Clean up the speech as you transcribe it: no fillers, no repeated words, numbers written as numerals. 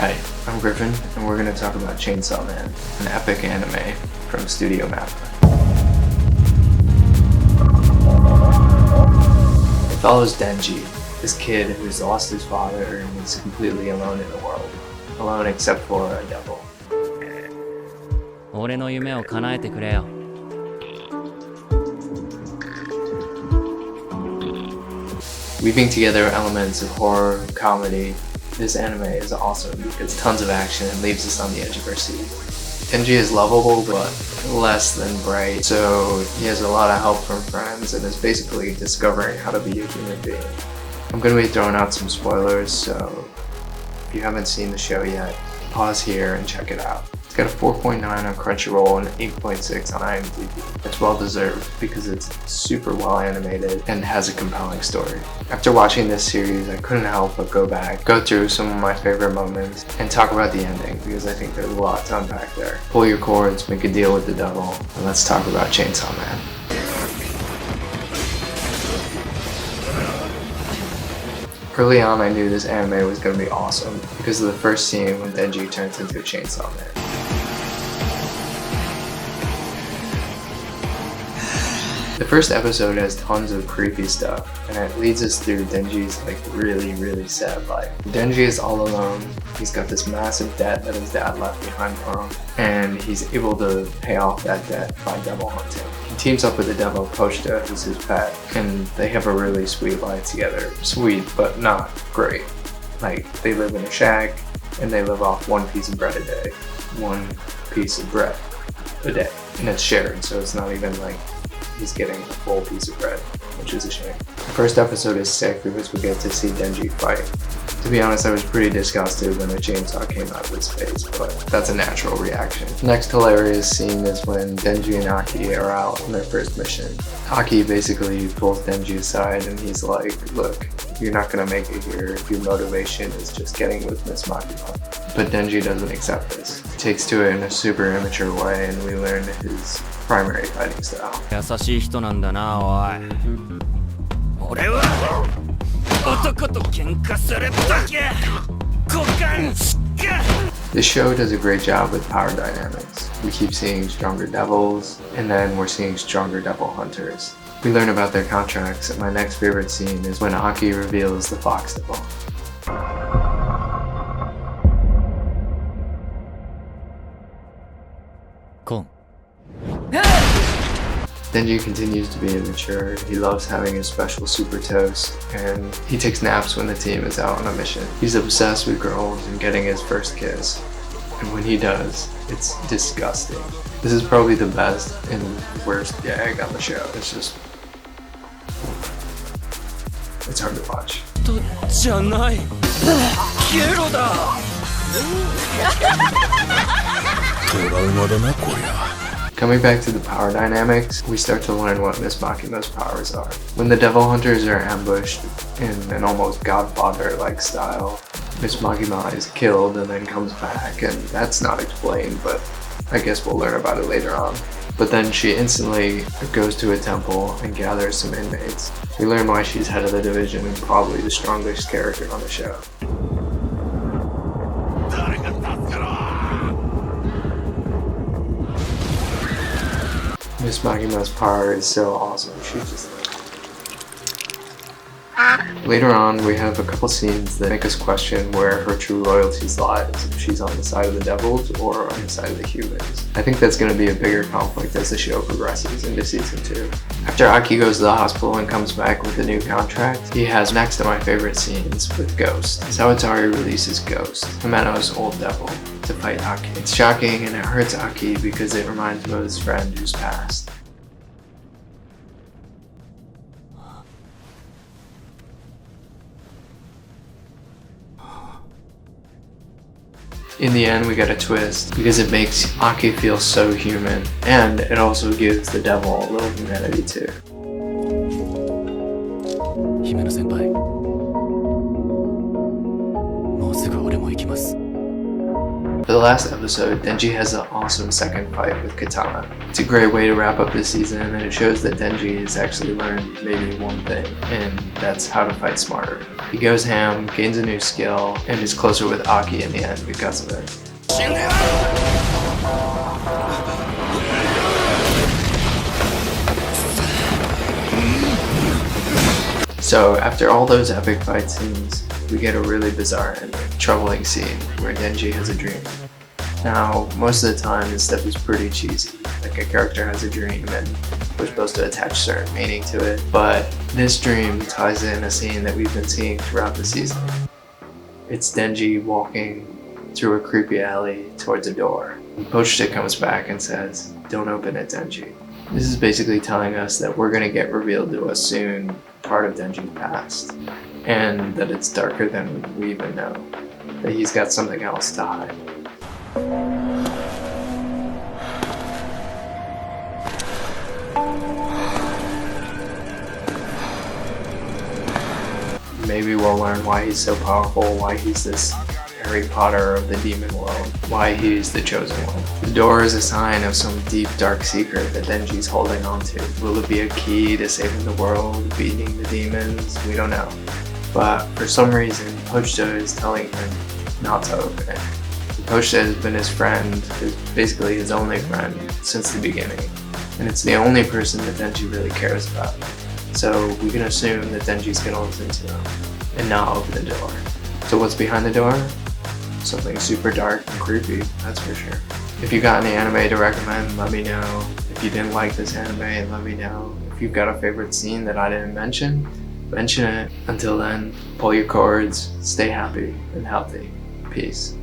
Hi, I'm Griffin, and we're going to talk about Chainsawman, an epic anime from Studio Mappa. It follows Denji, this kid who's lost his father and is completely alone in the world, alone except for a devil. 俺の夢を叶えてくれよ。Weaving together elements of horror and comedy, this anime is awesome because tons of action and leaves us on the edge of our seat. Denji is lovable but less than bright, so he has a lot of help from friends and is basically discovering how to be a human being. I'm going to be throwing out some spoilers, so if you haven't seen the show yet, pause here and check it out. It's got a 4.9 on Crunchyroll and 8.6 on IMDb. It's well deserved because it's super well animated and has a compelling story. After watching this series, I couldn't help but go back, go through some of my favorite moments, and talk about the ending because I think there's a lot to unpack there. Pull your cords, make a deal with the devil, and let's talk about Chainsaw Man. Early on, I knew this anime was going to be awesome because of the first scene when Denji turns into a Chainsaw Man. The first episode has tons of creepy stuff, and it leads us through Denji's really sad life. Denji is all alone. He's got this massive debt that his dad left behind for him, and he's able to pay off that debt by devil hunting. He teams up with the devil Pochta, who's his pet, and they have a really sweet life together. Sweet, but not great. They live in a shack, and they live off one piece of bread a day. One piece of bread a day. And it's shared, so it's not even he's getting a full piece of bread, which is a shame. The first episode is sick because we get to see Denji fight. To be honest, I was pretty disgusted when a chainsaw came out of his face, but that's a natural reaction. The next hilarious scene is when Denji and Aki are out on their first mission. Aki basically pulls Denji aside and he's like, look, you're not gonna make it here if your motivation is just getting with Miss Makima. But Denji doesn't accept this. He takes to it in a super immature way and we learn his primary fighting style. 優しい人なんだな、おい。俺は男と喧嘩するだけ。股間しか。 This show does a great job with power dynamics. We keep seeing stronger devils, and then we're seeing stronger devil hunters. We learn about their contracts, and my next favorite scene is when Aki reveals the fox devil. Cool. Denji continues to be immature. He loves having his special super toast, and he takes naps when the team is out on a mission. He's obsessed with girls and getting his first kiss, and when he does, it's disgusting. This is probably the best and worst gag on the show. It's hard to watch. じゃない。ゲロだ。トラウマだなこりゃ。 Coming back to the power dynamics, we start to learn what Miss Makima's powers are. When the devil hunters are ambushed in an almost Godfather-like style, Miss Makima is killed and then comes back, and that's not explained, but I guess we'll learn about it later on. But then she instantly goes to a temple and gathers some inmates. We learn why she's head of the division and probably the strongest character on the show. Miss Makima's power is so awesome. She's just Later on, we have a couple scenes that make us question where her true loyalties lies, if she's on the side of the devils or on the side of the humans. I think that's going to be a bigger conflict as the show progresses into season 2. After Aki goes to the hospital and comes back with a new contract, he has next to my favorite scenes with Ghost. Sawatari releases Ghost, Himeno's old devil, to fight Aki. It's shocking and it hurts Aki because it reminds him of his friend who's passed. In the end, we get a twist because it makes Aki feel so human, and it also gives the devil a little humanity too. 姫野先輩。もうすぐ俺も行きます。For the last episode, Denji has an awesome second fight with Katana. It's a great way to wrap up the season, and it shows that Denji has actually learned maybe one thing, and that's how to fight smarter. He goes ham, gains a new skill, and is closer with Aki in the end because of it. So after all those epic fight scenes, we get a really bizarre and troubling scene where Denji has a dream. Now, most of the time this stuff is pretty cheesy, like a character has a dream and we're supposed to attach certain meaning to it, but this dream ties in a scene that we've been seeing throughout the season. It's Denji walking through a creepy alley towards a door. Pochita comes back and says, "Don't open it, Denji." This is basically telling us that we're going to get revealed to us soon part of Denji's past, and that it's darker than we even know, that he's got something else to hide. Maybe we'll learn why he's so powerful, why he's this Harry Potter of the demon world, why he's the chosen one. The door is a sign of some deep dark secret that Denji's holding on to. Will it be a key to saving the world, beating the demons? We don't know. But for some reason, Pochita is telling him not to open it. Pochita has been his friend, basically his only friend, since the beginning. And it's the only person that Denji really cares about. So we can assume that Denji's gonna listen to him and not open the door. So what's behind the door? Something super dark and creepy, that's for sure. If you got any anime to recommend, let me know. If you didn't like this anime, let me know. If you've got a favorite scene that I didn't mention it. Until then, pull your cords, stay happy and healthy. Peace.